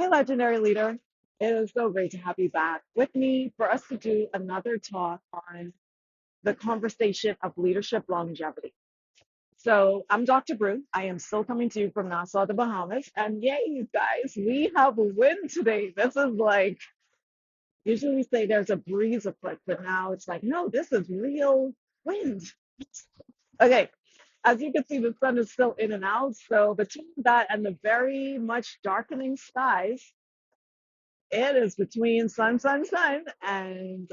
Hey, legendary leader. It is so great to have you back with me for us to do another talk on the conversation of leadership longevity. So, I'm Dr. Brew. I am still coming to you from Nassau, the Bahamas. And yay, you guys, we have a win today. This is like, usually we say there's a breeze afoot, but now it's like, no, this is real wind. Okay, as you can see, the sun is still in and out. So, between that and the very much darkening skies, it is between sun, and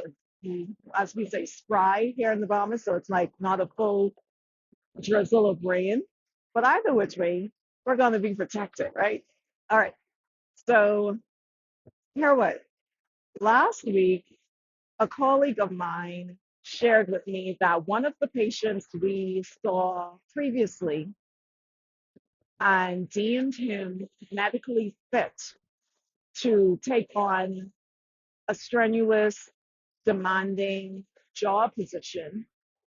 as we say, spry here in the Bahamas. So it's like not a full drizzle of rain. But either which way, we're going to be protected, right? All right. So here what? Last week, a colleague of mine shared with me that one of the patients we saw previously and deemed him medically fit to take on a strenuous demanding job position,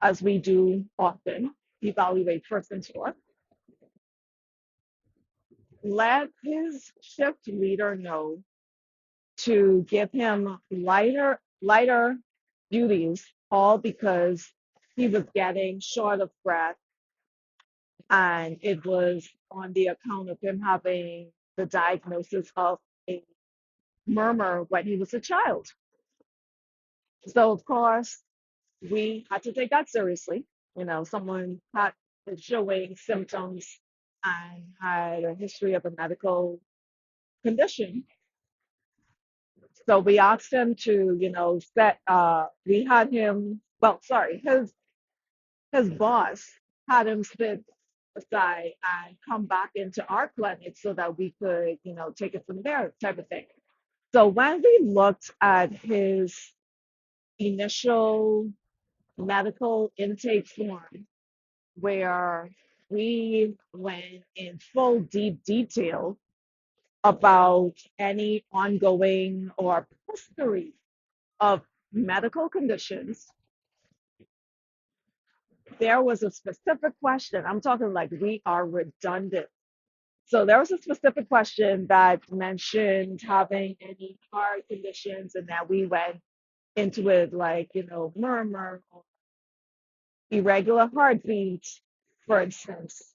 as we do often evaluate persons for, let his shift leader know to give him lighter duties, all because he was getting short of breath, and it was on the account of him having the diagnosis of a murmur when he was a child. So of course we had to take that seriously. Someone had showing symptoms and had a history of a medical condition. So we asked him to, we had him, well, sorry, his boss had him sit aside and come back into our clinic so that we could, take it from there type of thing. So when we looked at his initial medical intake form, where we went in full deep detail about any ongoing or history of medical conditions, there was a specific question. I'm talking like we are redundant. So there was a specific question that mentioned having any heart conditions, and that we went into it like, murmur or irregular heartbeat, for instance.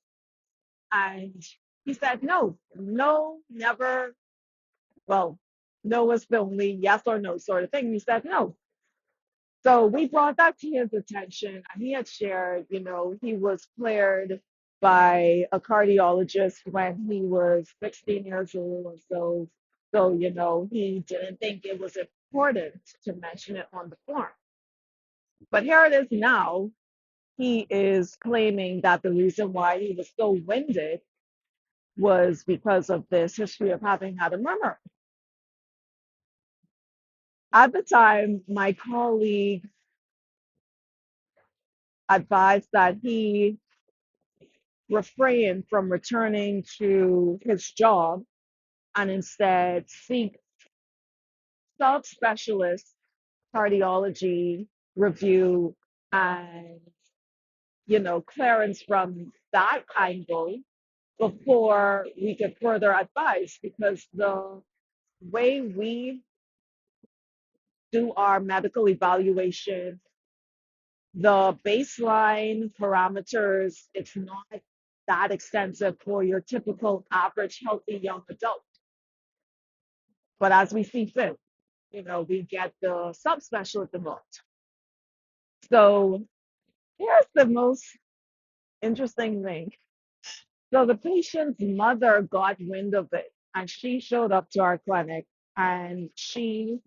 And he said, no, no, never. Well, no was the only yes or no sort of thing. He said no. So we brought that to his attention, and he had shared, he was cleared by a cardiologist when he was 16 years old or so. So, he didn't think it was important to mention it on the form. But here it is now. He is claiming that the reason why he was so winded was because of this history of having had a murmur. At the time, my colleague advised that he refrain from returning to his job and instead seek subspecialist cardiology review and, clearance from that angle before we could further advise, because the way we do our medical evaluation, the baseline parameters, it's not that extensive for your typical average healthy young adult. But as we see fit, we get the subspecialist involved. So here's the most interesting thing. So the patient's mother got wind of it, and she showed up to our clinic, and she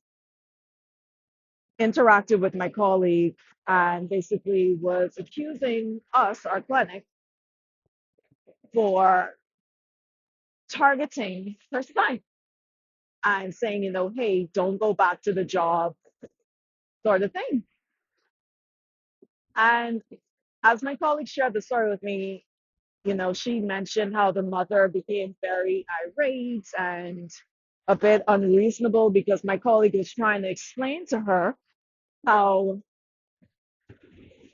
interacted with my colleague and basically was accusing us, our clinic, for targeting her son and saying, hey, don't go back to the job, sort of thing. And as my colleague shared the story with me, she mentioned how the mother became very irate and a bit unreasonable because my colleague was trying to explain to her how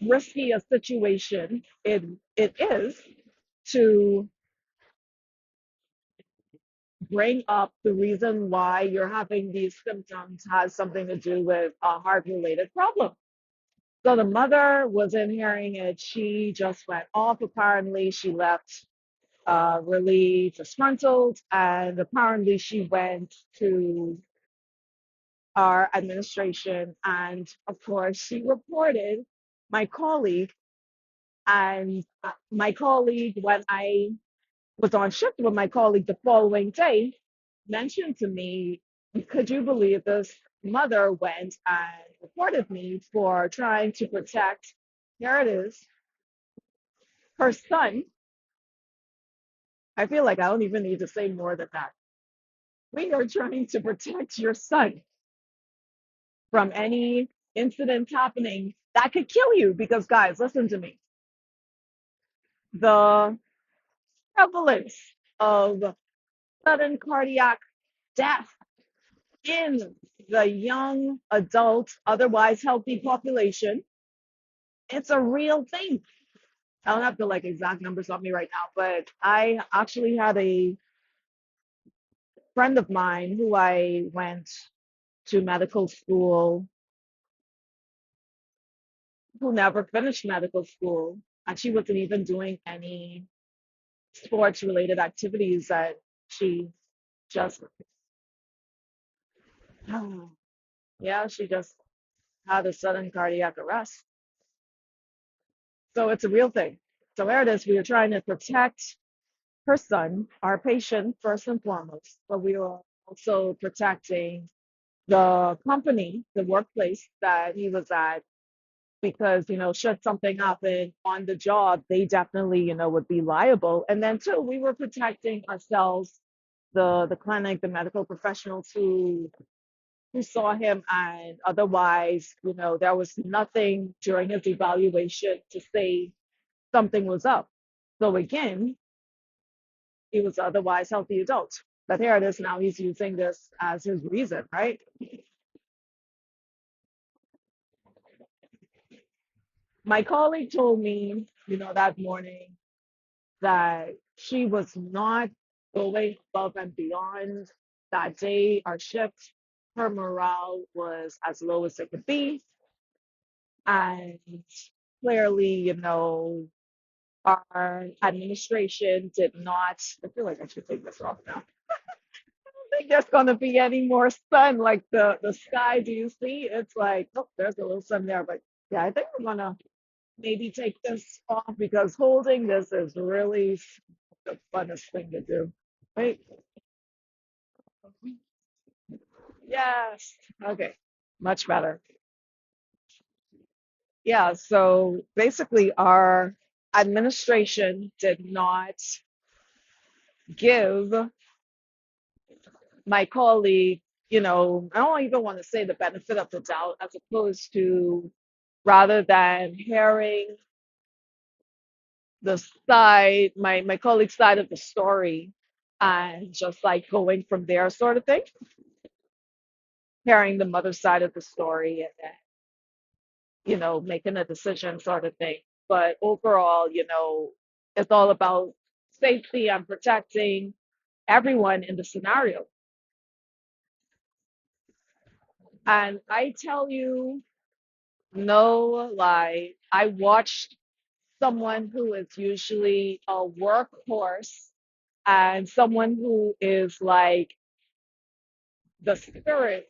risky a situation it is to bring up the reason why you're having these symptoms has something to do with a heart related problem. So the mother wasn't hearing it. She just went off. Apparently, she left really disgruntled, and apparently, she went to our administration. And of course, she reported my colleague. And my colleague, when I was on shift with my colleague the following day, mentioned to me, could you believe this mother went and reported me for trying to protect, here it is, her son. I feel like I don't even need to say more than that. We are trying to protect your son from any incident happening that could kill you. Because, guys, listen to me. The prevalence of sudden cardiac death in the young adult, otherwise healthy population, it's a real thing. I don't have the like exact numbers on me right now, but I actually had a friend of mine who I went to medical school who never finished medical school, and she wasn't even doing any sports related activities, and she just yeah, she just had a sudden cardiac arrest. So it's a real thing. So there it is. We are trying to protect her son, our patient, first and foremost, but we are also protecting the company, the workplace that he was at, because, should something happen on the job, they definitely, would be liable. And then, two, we were protecting ourselves, the clinic, the medical professionals who saw him, and otherwise, there was nothing during his evaluation to say something was up. So again, he was otherwise healthy adult. But here it is now, he's using this as his reason, right? My colleague told me, that morning that she was not going above and beyond that day. Our shift, her morale was as low as it could be. And clearly, our administration did not, I feel like I should take this off now. Think there's going to be any more sun like the sky. Do you see? It's like, oh, there's a little sun there, but yeah, I think we're gonna maybe take this off because holding this is really the funnest thing to do. Right? Yes. Okay. Much better. Yeah. So basically, our administration did not give my colleague, I don't even want to say the benefit of the doubt, as opposed to rather than hearing the side, my colleague's side of the story, and just like going from there, sort of thing, hearing the mother's side of the story, and then, making a decision, sort of thing. But overall, it's all about safety and protecting everyone in the scenario. And I tell you, no lie, I watched someone who is usually a workhorse and someone who is like the spirit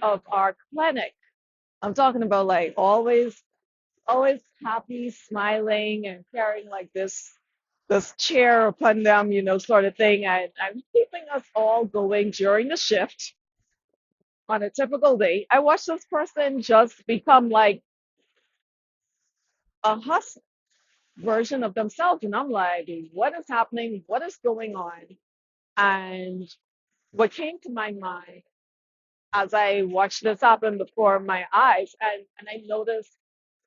of our clinic. I'm talking about like always happy, smiling, and carrying like this chair upon them, sort of thing. And I'm keeping us all going during the shift on a typical day. I watched this person just become like a husk version of themselves. And I'm like, what is happening? What is going on? And what came to my mind as I watched this happen before my eyes, and I noticed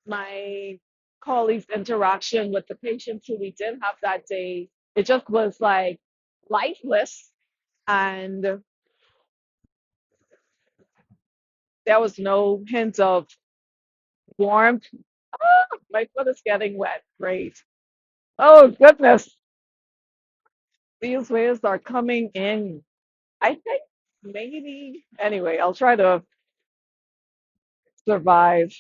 my colleagues' interaction with the patients who we did have that day, it just was like lifeless, and there was no hint of warmth. Ah, my foot is getting wet. Great. Oh, goodness. These waves are coming in. I think maybe, anyway, I'll try to survive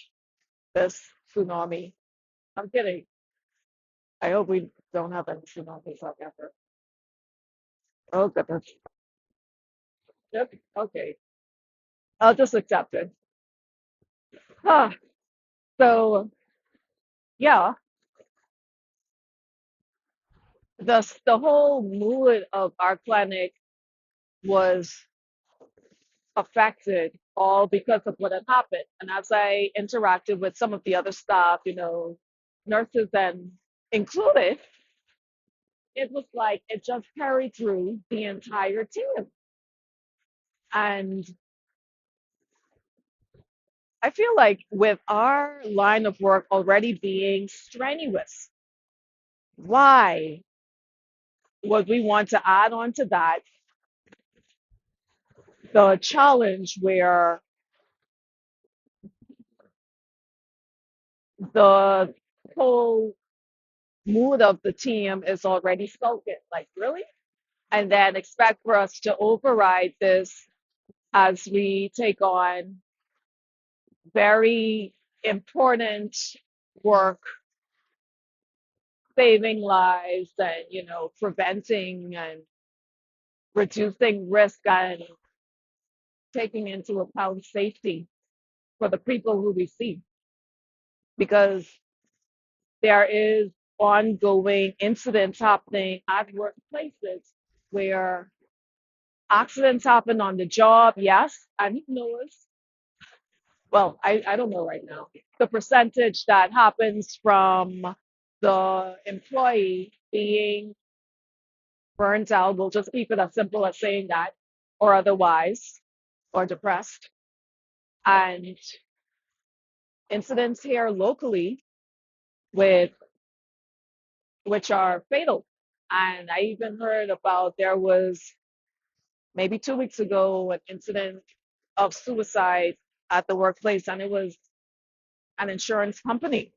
this tsunami. I'm kidding. I hope we don't have any tsunamis out ever. Oh, goodness. Yep. Okay. I'll just accept it. Huh. So, yeah, the whole mood of our clinic was affected all because of what had happened. And as I interacted with some of the other staff, nurses and included, it was like it just carried through the entire team. And I feel like with our line of work already being strenuous, why would we want to add on to that the challenge where the whole mood of the team is already spoken? Like, really? And then expect for us to override this as we take on very important work, saving lives and, preventing and reducing risk and taking into account safety for the people who we see. Because there is ongoing incidents happening at workplaces where accidents happen on the job, yes, and who knows, well, I don't know right now, the percentage that happens from the employee being burnt out, we'll just keep it as simple as saying that, or otherwise, or depressed. And incidents here locally with which are fatal. And I even heard about there was maybe 2 weeks ago an incident of suicide at the workplace, and it was an insurance company.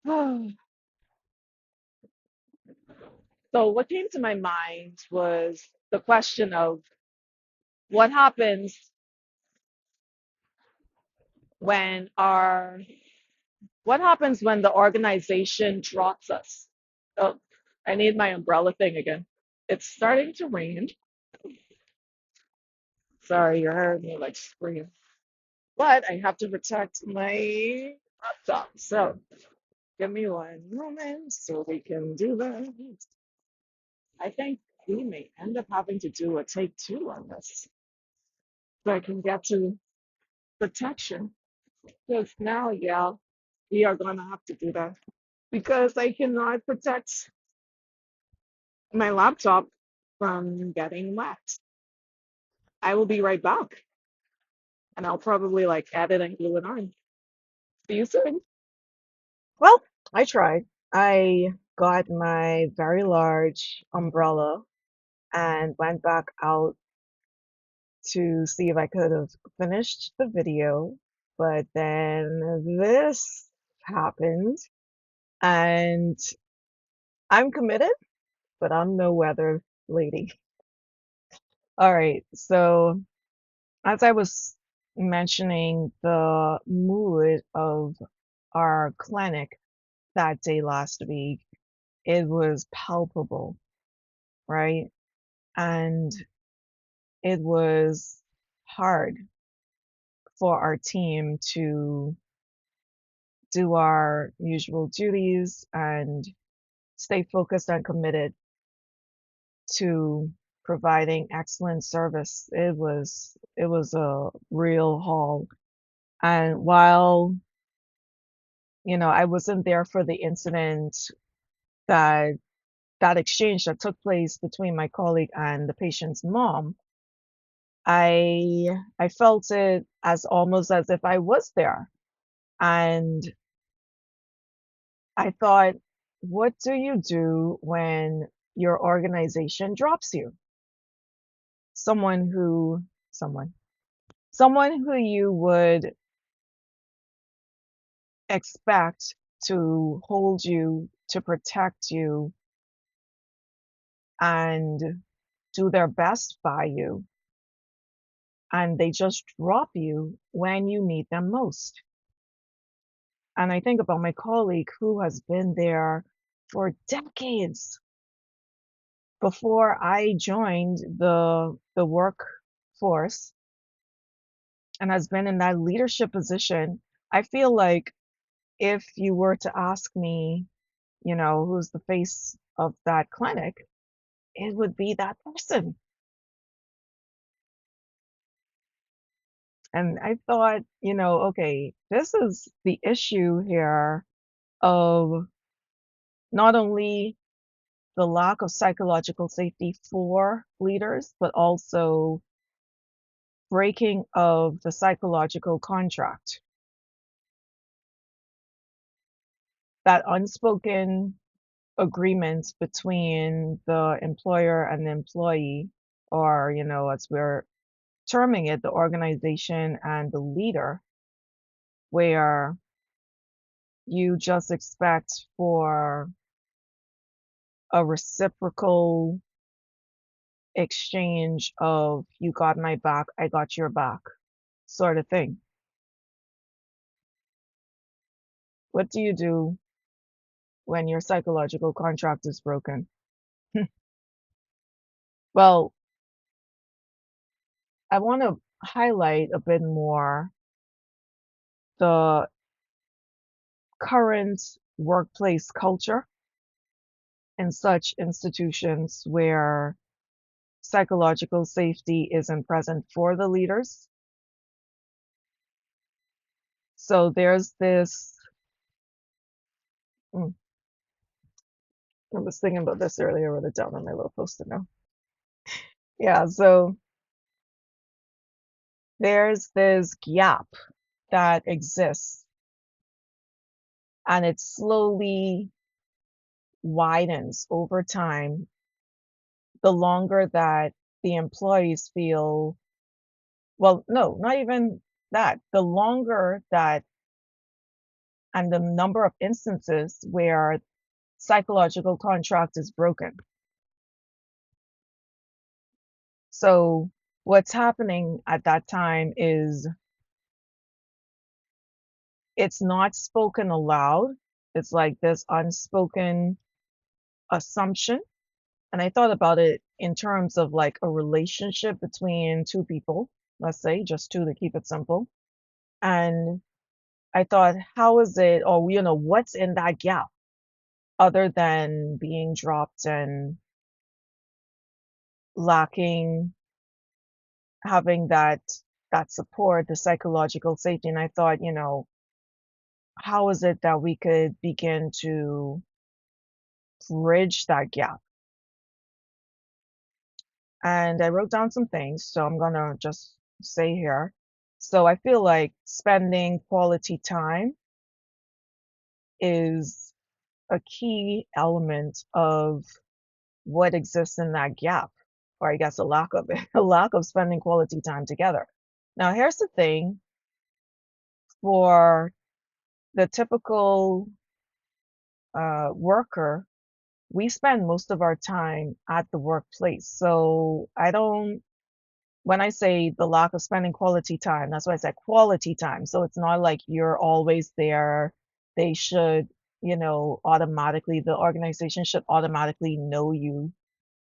So what came to my mind was the question of what happens when our what happens when the organization drops us? Oh, I need my umbrella thing again. It's starting to rain. Sorry, you heard me like scream. But I have to protect my laptop. So give me one moment so we can do that. I think we may end up having to do a take two on this so I can get to protection. Because now, yeah, we are going to have to do that because I cannot protect my laptop from getting wet. I will be right back and I'll probably like edit and glue it on. See you soon. Well, I tried. I got my very large umbrella and went back out to see if I could have finished the video, but then this happened, and I'm committed, but I'm no weather lady. All right, so as I was mentioning the mood of our clinic that day last week, it was palpable, right? And it was hard for our team to do our usual duties and stay focused and committed to providing excellent service. It was a real haul. And while, I wasn't there for the incident that that exchange that took place between my colleague and the patient's mom, I felt it as almost as if I was there. And I thought, what do you do when your organization drops you? Someone who, someone, someone who you would expect to hold you, to protect you, and do their best by you, and they just drop you when you need them most. And I think about my colleague who has been there for decades before I joined the workforce and has been in that leadership position. I feel like if you were to ask me, who's the face of that clinic, it would be that person. And I thought, okay, this is the issue here of not only the lack of psychological safety for leaders, but also breaking of the psychological contract, that unspoken agreement between the employer and the employee, or, as we're terming it, the organization and the leader, where you just expect for a reciprocal exchange of you got my back, I got your back sort of thing. What do you do when your psychological contract is broken? Well, I want to highlight a bit more the current workplace culture in such institutions where psychological safety isn't present for the leaders. So there's this, mm, I was thinking about this earlier, I wrote it down on my little post-it note. Yeah, so there's this gap that exists and it slowly widens over time the longer that the employees feel, well, no, not even that, the longer that and the number of instances where psychological contract is broken. So what's happening at that time is it's not spoken aloud. It's like this unspoken assumption. And I thought about it in terms of like a relationship between two people, let's say just two to keep it simple. And I thought, how is it, or, what's in that gap other than being dropped and lacking having that support, the psychological safety. And I thought, how is it that we could begin to bridge that gap? And I wrote down some things, so I'm gonna just say here. So I feel like spending quality time is a key element of what exists in that gap, or I guess a lack of it, a lack of spending quality time together. Now, here's the thing for the typical worker, we spend most of our time at the workplace. So I don't, when I say the lack of spending quality time, that's why I said quality time. So it's not like you're always there. They should, automatically, the organization should automatically know you,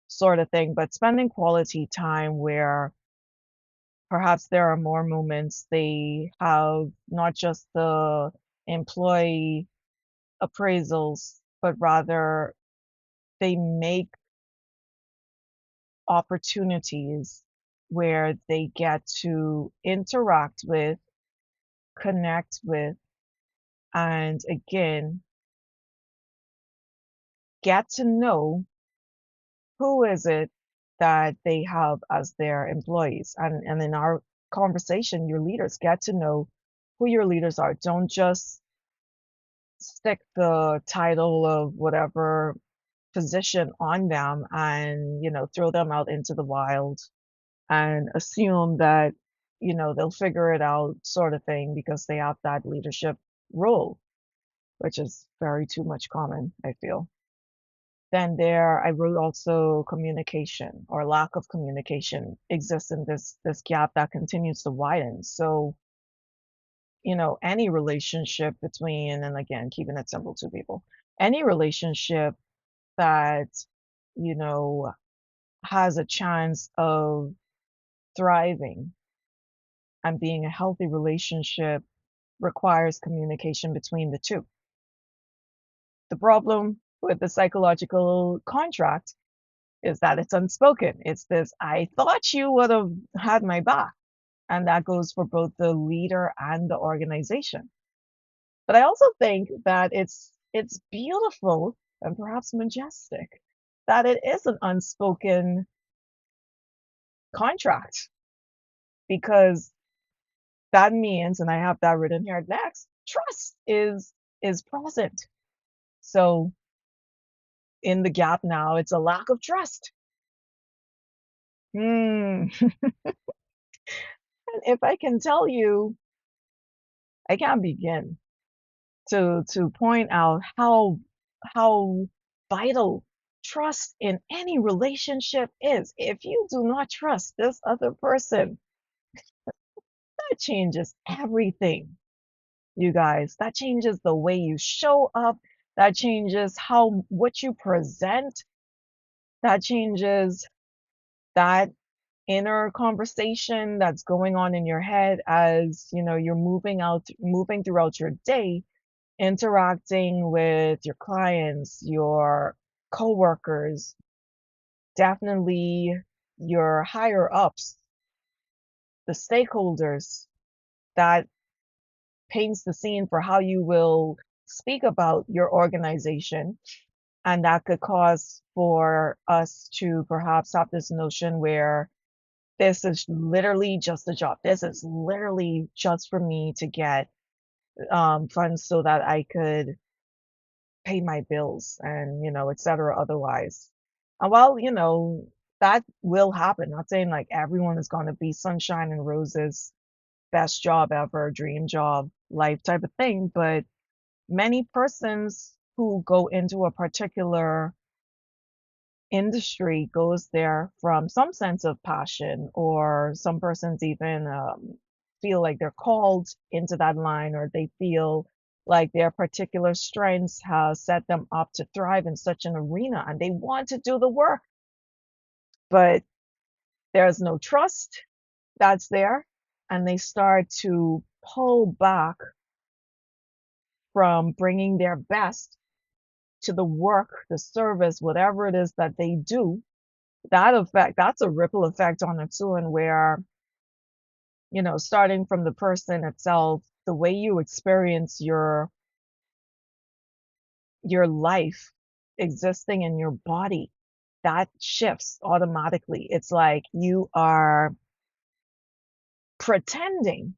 sort of thing. But spending quality time where perhaps there are more moments they have not just the employee appraisals, but rather they make opportunities where they get to interact with, connect with, and again, get to know who is it that they have as their employees. And in our conversation, your leaders get to know who your leaders are. Don't just stick the title of whatever position on them and, throw them out into the wild and assume that, they'll figure it out sort of thing because they have that leadership role, which is very too much common, I feel. Then there, I wrote also communication or lack of communication exists in this gap that continues to widen. So, any relationship between, and again, keeping it simple to people, any relationship that, you know, has a chance of thriving and being a healthy relationship requires communication between the two. The problem with the psychological contract is that it's unspoken. It's this, I thought you would have had my back. And that goes for both the leader and the organization. But I also think that it's beautiful and perhaps majestic that it is an unspoken contract because that means, and I have that written here next, trust is present. So in the gap now, it's a lack of trust. Hmm. And if I can tell you, I can't begin to point out how vital trust in any relationship is. If you do not trust this other person, that changes everything, you guys. That changes the way you show up. That changes how what you present. That changes that inner conversation that's going on in your head as you're moving throughout your day, interacting with your clients, your coworkers, definitely your higher ups, the stakeholders. That paints the scene for how you will speak about your organization. And that could cause for us to perhaps have this notion where this is literally just a job. This is literally just for me to get funds so that I could pay my bills and, et cetera, otherwise. And while, that will happen, not saying like everyone is going to be sunshine and roses, best job ever, dream job, life type of thing, but many persons who go into a particular industry goes there from some sense of passion, or some persons even feel like they're called into that line, or they feel like their particular strengths has set them up to thrive in such an arena and they want to do the work, but there's no trust that's there, and they start to pull back from bringing their best to the work, the service, whatever it is that they do. That's a ripple effect on its own where, starting from the person itself, the way you experience your life existing in your body, that shifts automatically. It's like you are pretending,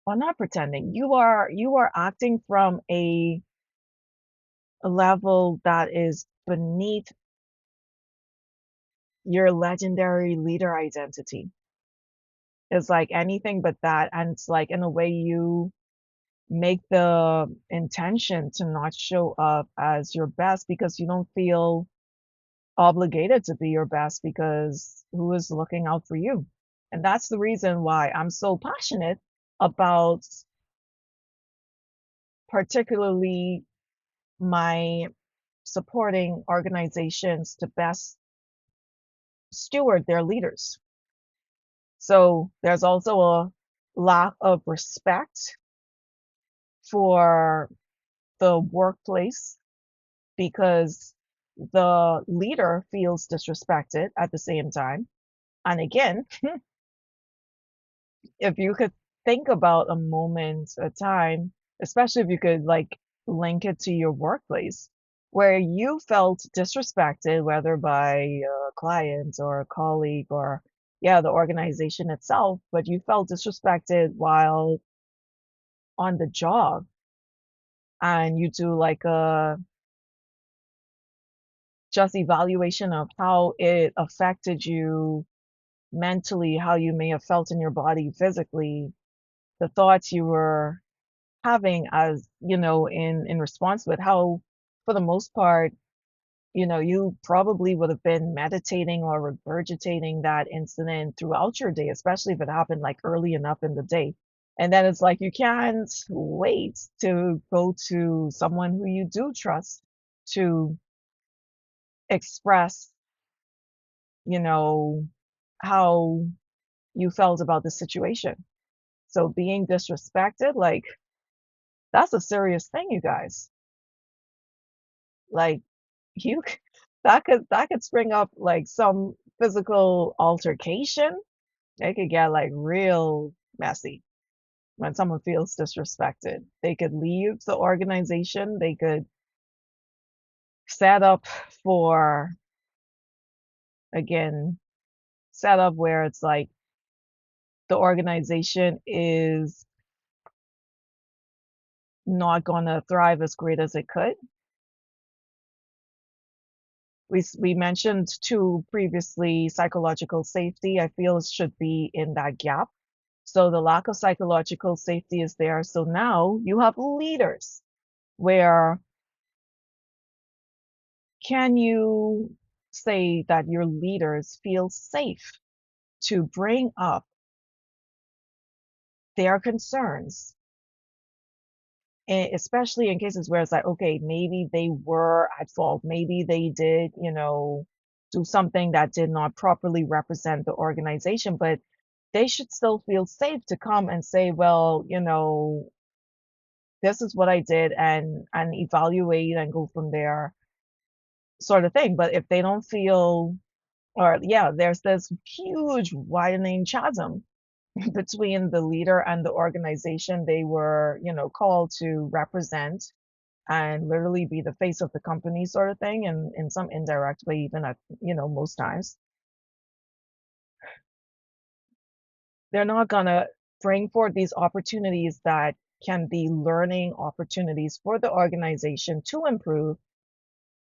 or not pretending, you are acting from a level that is beneath your legendary leader identity. It's like anything but that. And it's like, in a way, you make the intention to not show up as your best because you don't feel obligated to be your best because who is looking out for you? And that's the reason why I'm so passionate about particularly my supporting organizations to best steward their leaders. So there's also a lack of respect for the workplace because the leader feels disrespected at the same time. And again, if you could think about a moment, a time, especially if you could like link it to your workplace where you felt disrespected, whether by a client or a colleague or, yeah, the organization itself, but you felt disrespected while on the job, and you do like a just evaluation of how it affected you mentally, how you may have felt in your body physically, the thoughts you were having as, in response with how, for the most part, you probably would have been meditating or regurgitating that incident throughout your day, especially if it happened like early enough in the day. And then it's like you can't wait to go to someone who you do trust to express, you know, how you felt about the situation. So being disrespected, like that's a serious thing, you guys. Like you that could spring up like some physical altercation. It could get like real messy when someone feels disrespected. They could leave the organization, they could set up for, again, set up where it's like the organization is not going to thrive as great as it could. We mentioned too previously psychological safety. I feel it should be in that gap. So the lack of psychological safety is there. So now you have leaders where can you say that your leaders feel safe to bring up their concerns, especially in cases where it's like, okay, maybe they were at fault, maybe they did, do something that did not properly represent the organization, but they should still feel safe to come and say, well, this is what I did and evaluate and go from there sort of thing. But if they don't feel, or yeah, there's this huge widening chasm between the leader and the organization they were, called to represent and literally be the face of the company sort of thing, and in some indirect way, even at, most times. They're not gonna bring forth these opportunities that can be learning opportunities for the organization to improve,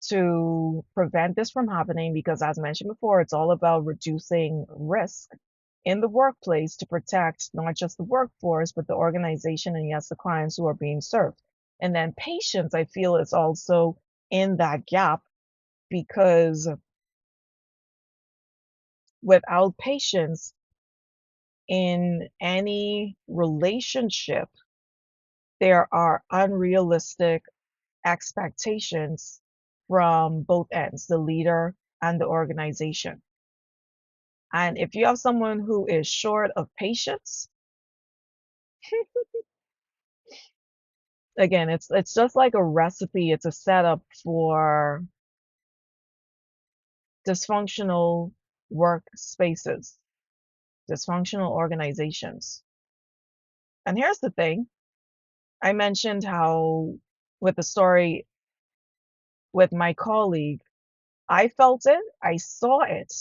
to prevent this from happening, because as mentioned before, it's all about reducing risk in the workplace to protect not just the workforce, but the organization and yes, the clients who are being served. And then patience, I feel, is also in that gap because without patience in any relationship, there are unrealistic expectations from both ends, the leader and the organization. And if you have someone who is short of patience, again, it's just like a recipe, it's a setup for dysfunctional workspaces, dysfunctional organizations. And here's the thing, I mentioned how with the story with my colleague, I felt it, I saw it.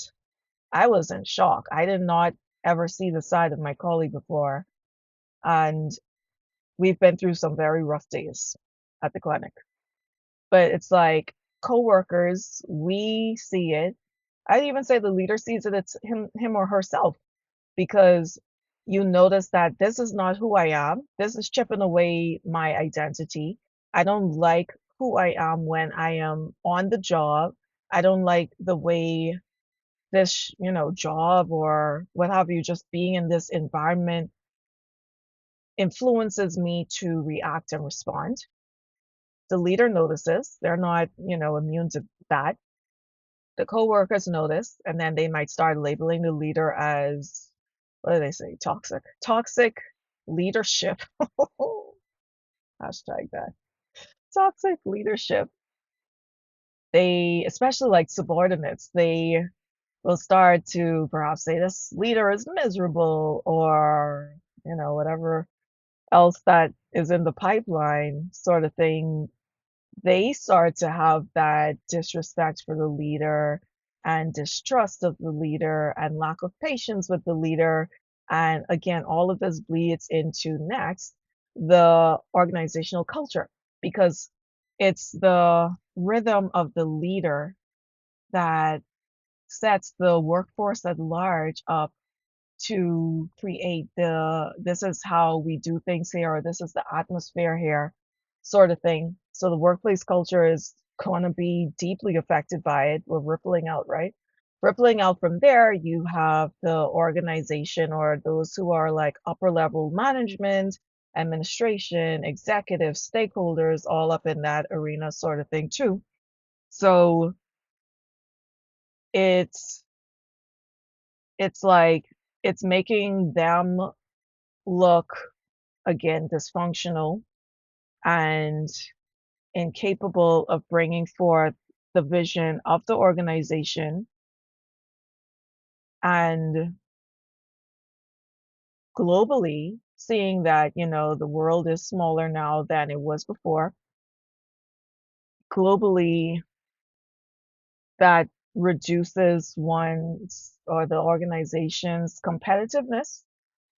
I was in shock. I did not ever see the side of my colleague before. And we've been through some very rough days at the clinic. But it's like coworkers, we see it. I'd even say the leader sees it, it's him or herself, because you notice that this is not who I am. This is chipping away my identity. I don't like who I am when I am on the job. I don't like the way this, job or what have you, just being in this environment influences me to react and respond. The leader notices. They're not, immune to that. The coworkers notice, and then they might start labeling the leader as, what do they say? Toxic. Toxic leadership. Hashtag that. Toxic leadership. They, especially like subordinates, they will start to perhaps say this leader is miserable or, whatever else that is in the pipeline sort of thing. They start to have that disrespect for the leader and distrust of the leader and lack of patience with the leader. And again, all of this bleeds into next the organizational culture, because it's the rhythm of the leader that sets the workforce at large up to create the this is how we do things here, or this is the atmosphere here sort of thing. So the workplace culture is going to be deeply affected by it. We're rippling out, right? Rippling out from there, you have the organization or those who are like upper level management, administration, executives, stakeholders, all up in that arena sort of thing too. So it's it's like it's making them look again dysfunctional and incapable of bringing forth the vision of the organization. And globally, seeing that, the world is smaller now than it was before, globally, that reduces one's or the organization's competitiveness.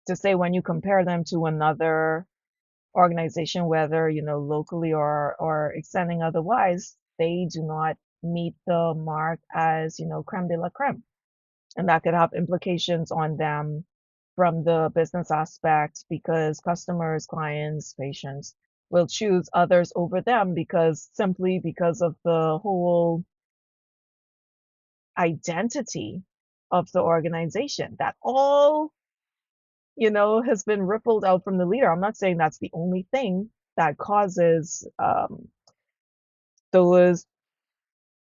To say when you compare them to another organization, whether, locally or extending otherwise, they do not meet the mark as, creme de la creme. And that could have implications on them from the business aspect because customers, clients, patients will choose others over them because simply because of the whole identity of the organization that all, has been rippled out from the leader. I'm not saying that's the only thing that causes those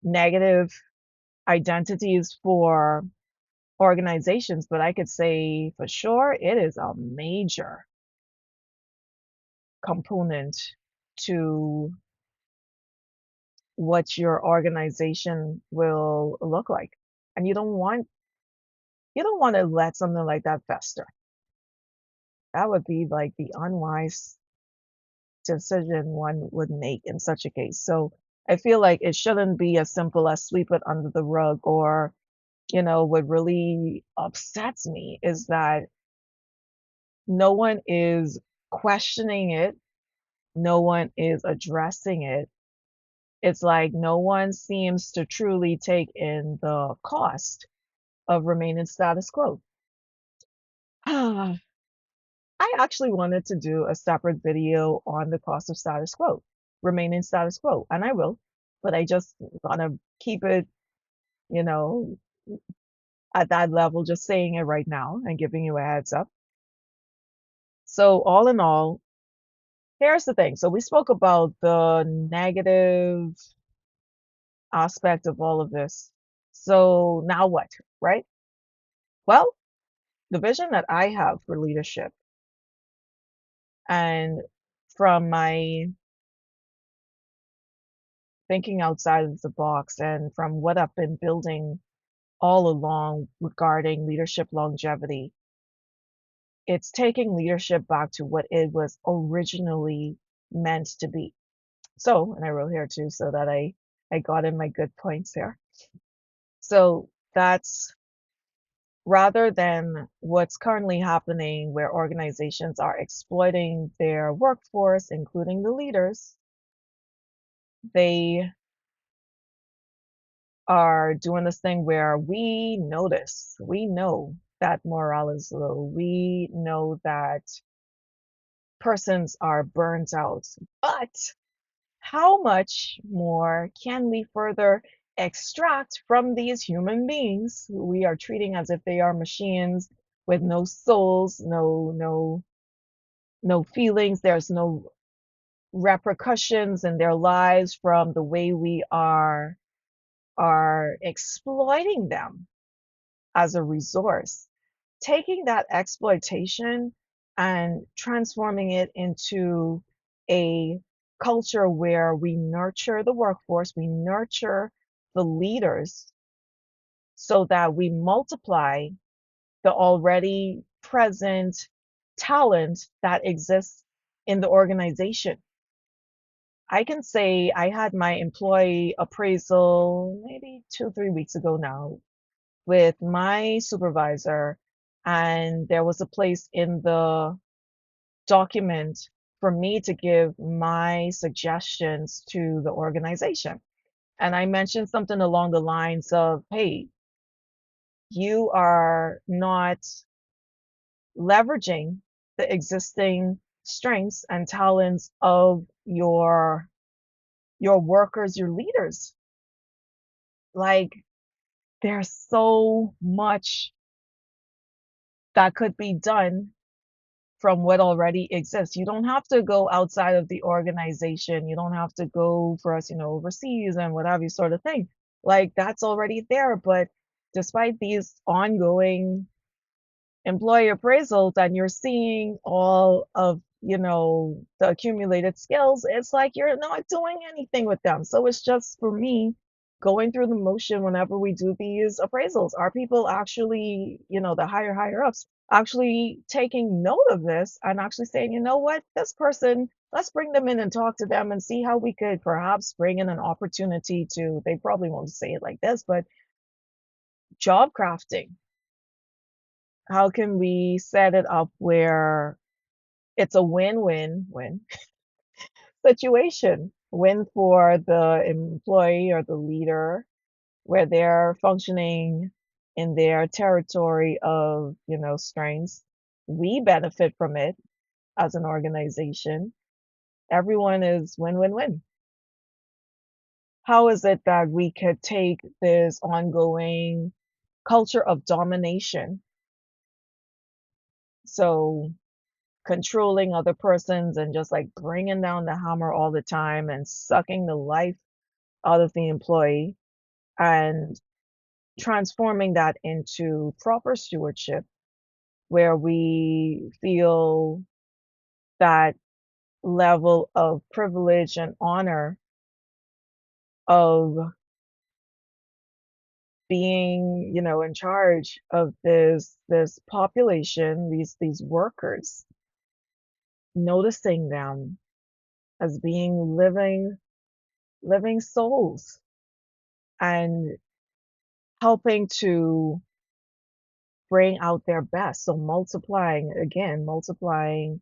negative identities for organizations, but I could say for sure it is a major component to what your organization will look like. And you don't want to let something like that fester. That would be like the unwise decision one would make in such a case. So I feel like it shouldn't be as simple as sweep it under the rug or, what really upsets me is that no one is questioning it, no one is addressing it. It's like no one seems to truly take in the cost of remaining status quo. I actually wanted to do a separate video on the cost of status quo, remaining status quo, and I will, but I just want to keep it, you know, at that level, just saying it right now and giving you a heads up. So, all in all, here's the thing. So, we spoke about the negative aspect of all of this. So, now what, right? Well, the vision that I have for leadership and from my thinking outside of the box and from what I've been building all along regarding leadership longevity, it's taking leadership back to what it was originally meant to be. So, and I wrote here too so that I got in my good points here. So that's rather than what's currently happening where organizations are exploiting their workforce, including the leaders, they are doing this thing where we know that morale is low. We know that persons are burnt out. But how much more can we further extract from these human beings who we are treating as if they are machines with no souls, no feelings, there's no repercussions in their lives from the way we are exploiting them as a resource, taking that exploitation and transforming it into a culture where we nurture the workforce, we nurture the leaders so that we multiply the already present talent that exists in the organization. I can say I had my employee appraisal maybe 2, 3 weeks ago now with my supervisor, and there was a place in the document for me to give my suggestions to the organization. And I mentioned something along the lines of, hey, you are not leveraging the existing strengths and talents of your your workers, your leaders. Like there's so much that could be done from what already exists. You don't have to go outside of the organization. You don't have to go for us, overseas and what have you sort of thing. Like that's already there. But despite these ongoing employee appraisals and you're seeing all of the accumulated skills, it's like you're not doing anything with them. So it's just for me going through the motion whenever we do these appraisals. Are people actually, the higher ups actually taking note of this and actually saying, you know what, this person, let's bring them in and talk to them and see how we could perhaps bring in an opportunity to, they probably won't say it like this, but job crafting. How can we set it up where it's a win-win-win situation? Win for the employee or the leader, where they're functioning in their territory of, strengths. We benefit from it as an organization. Everyone is win-win-win. How is it that we could take this ongoing culture of domination? So controlling other persons and just like bringing down the hammer all the time and sucking the life out of the employee and transforming that into proper stewardship where we feel that level of privilege and honor of being, in charge of this population, these workers, noticing them as being living souls and helping to bring out their best. So multiplying, again, multiplying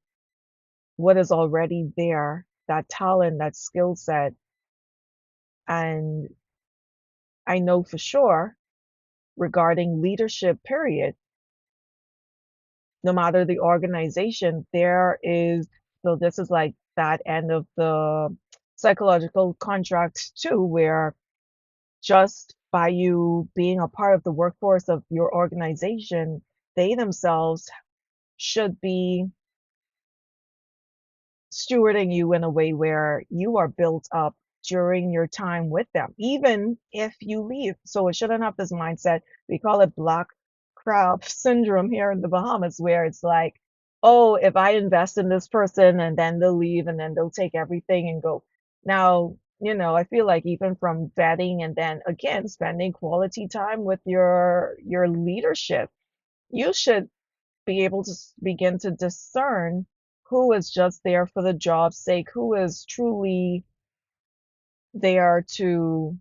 what is already there, that talent, that skill set. And I know for sure regarding leadership, period, no matter the organization, there is, so this is like that end of the psychological contract too, where just by you being a part of the workforce of your organization, they themselves should be stewarding you in a way where you are built up during your time with them, even if you leave. So it shouldn't have this mindset. We call it black crab syndrome here in the Bahamas, where it's like, oh, if I invest in this person and then they'll leave and then they'll take everything and go. Now, I feel like even from vetting and then again spending quality time with your leadership, you should be able to begin to discern who is just there for the job's sake, who is truly there to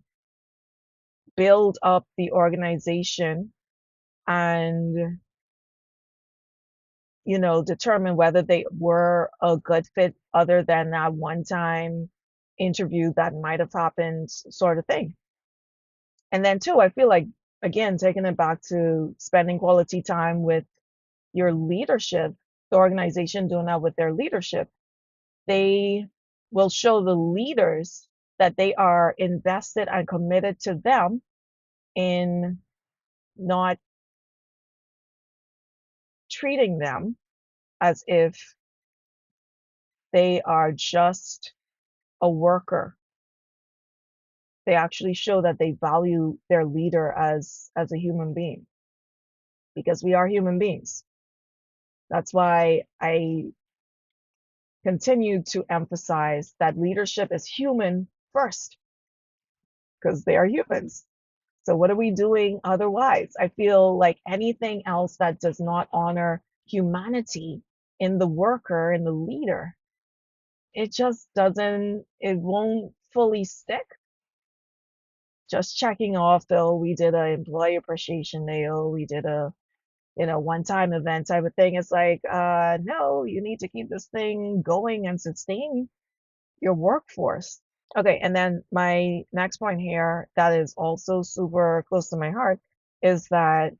build up the organization and, determine whether they were a good fit other than that one time interview that might have happened, sort of thing. And then, too, I feel like, again, taking it back to spending quality time with your leadership, the organization doing that with their leadership, they will show the leaders that they are invested and committed to them in not treating them as if they are just a worker. They actually show that they value their leader as a human being because we are human beings. That's why I continue to emphasize that leadership is human first because they are humans. So what are we doing otherwise? I feel like anything else that does not honor humanity in the worker, in the leader, it just doesn't, it won't fully stick. Just checking off though, we did a employee appreciation day, oh, we did a, one-time event type of thing. It's like, no, you need to keep this thing going and sustain your workforce. Okay, and then my next point here that is also super close to my heart is that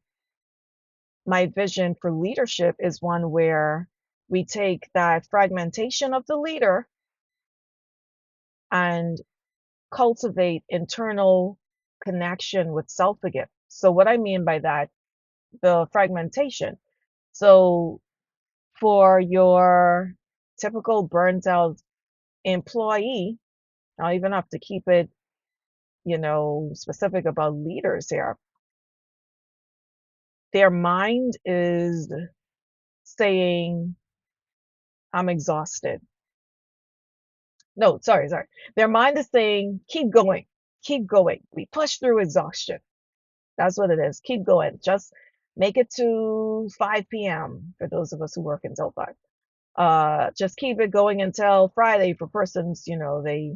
my vision for leadership is one where we take that fragmentation of the leader and cultivate internal connection with self again. So, what I mean by that, the fragmentation. So, for your typical burnt out employee, I even have to keep it, specific about leaders here. Their mind is saying, I'm exhausted. No, sorry. Their mind is saying, keep going, keep going. We push through exhaustion. That's what it is. Keep going. Just make it to 5 p.m. for those of us who work until 5. Just keep it going until Friday for persons, they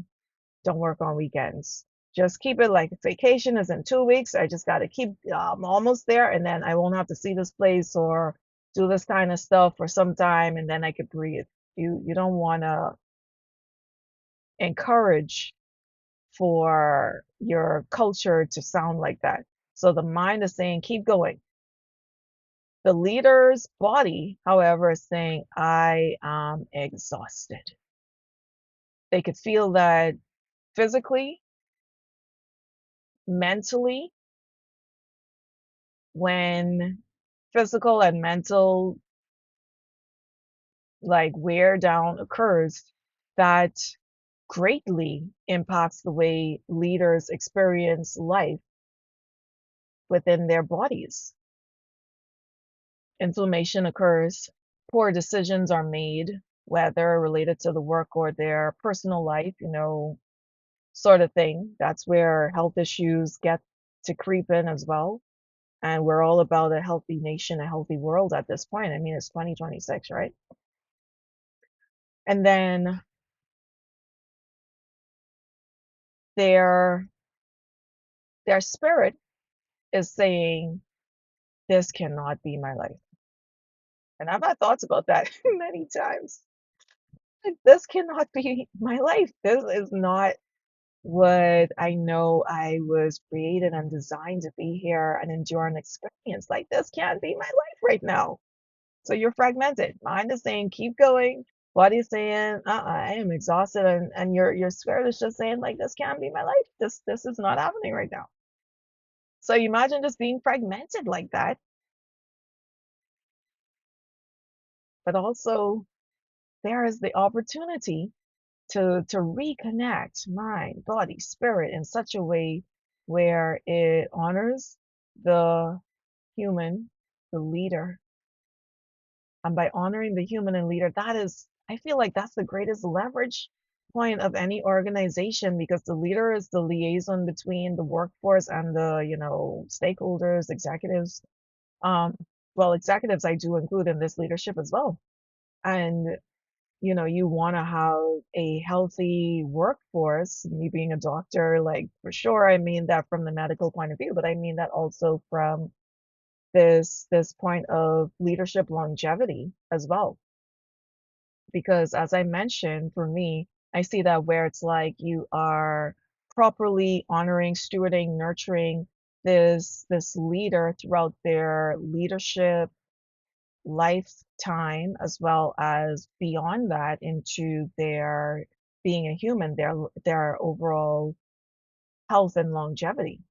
don't work on weekends. Just keep it like vacation is in 2 weeks. I just got to keep almost there, and then I won't have to see this place or do this kind of stuff for some time, and then I could breathe. You don't want to encourage for your culture to sound like that. So the mind is saying, keep going. The leader's body, however, is saying, I am exhausted. They could feel that physically, mentally, when physical and mental like wear down occurs, that greatly impacts the way leaders experience life within their bodies. Inflammation occurs, poor decisions are made, whether related to the work or their personal life, sort of thing. That's where health issues get to creep in as well. And we're all about a healthy nation, a healthy world at this point. I mean, it's 2026, right? And then their their spirit is saying, this cannot be my life. And I've had thoughts about that many times. Like, this cannot be my life. This is not what I know I was created and designed to be here and endure an experience. Like, this can't be my life right now. So you're fragmented. Mind is saying, keep going. Body is saying, I am exhausted. And your spirit is just saying, like, this can't be my life. This is not happening right now. So you imagine just being fragmented like that, but also there is the opportunity to reconnect mind, body, spirit in such a way where it honors the human, the leader. And by honoring the human and leader, I feel like that's the greatest leverage point of any organization because the leader is the liaison between the workforce and the, stakeholders, executives. Um, well, executives I do include in this leadership as well. And you want to have a healthy workforce. Me being a doctor, like for sure, I mean that from the medical point of view, but I mean that also from this point of leadership longevity as well. Because as I mentioned, for me, I see that where it's like you are properly honoring, stewarding, nurturing this leader throughout their leadership lifetime as well as beyond that into their being a human, their overall health and longevity,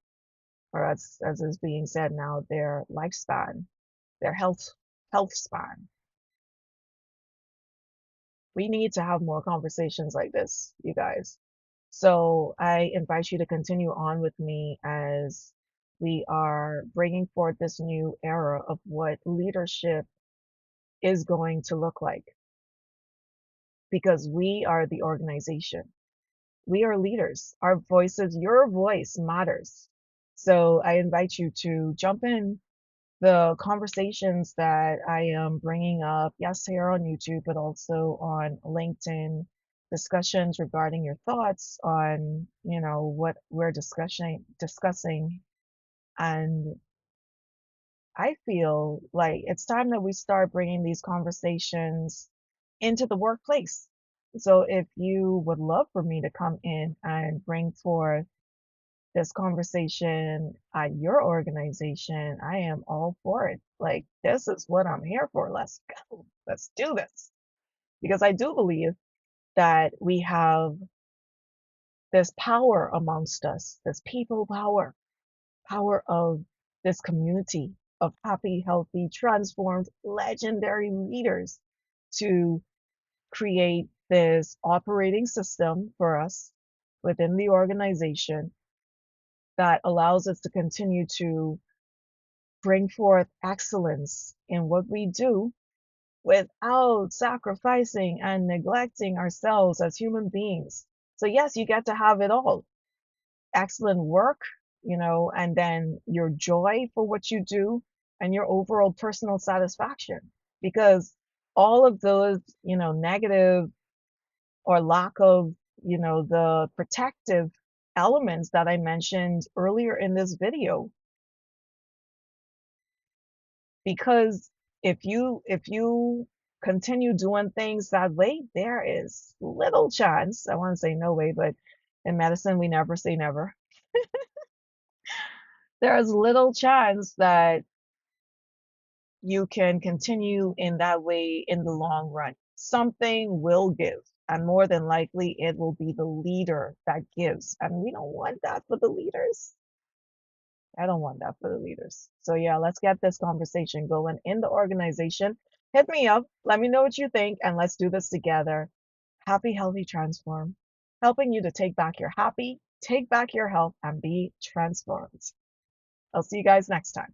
or as is being said now, their lifespan, their health span. We need to have more conversations like this, you guys. So I invite you to continue on with me as we are bringing forth this new era of what leadership is going to look like because we are the organization. We are leaders. Our voices, your voice matters. So I invite you to jump in the conversations that I am bringing up, yes, here on YouTube, but also on LinkedIn, discussions regarding your thoughts on, what we're discussing. And I feel like it's time that we start bringing these conversations into the workplace. So if you would love for me to come in and bring forth this conversation at your organization, I am all for it. Like, this is what I'm here for. Let's go. Let's do this. Because I do believe that we have There's power amongst us. There's people power, power of this community of happy, healthy, transformed, legendary leaders to create this operating system for us within the organization that allows us to continue to bring forth excellence in what we do without sacrificing and neglecting ourselves as human beings. So, yes, you get to have it all excellent work, and then your joy for what you do and your overall personal satisfaction. Because all of those, negative or lack of, the protective elements that I mentioned earlier in this video, because if you continue doing things that way, there is little chance, I want to say no way, but in medicine we never say never. There is little chance that you can continue in that way in the long run. Something will give, and more than likely it will be the leader that gives, and we don't want that for the leaders. I don't want that for the leaders. So yeah, let's get this conversation going in the organization. Hit me up. Let me know what you think, and let's do this together. Happy, healthy, transform, helping you to take back your happy, take back your health, and be transformed. I'll see you guys next time.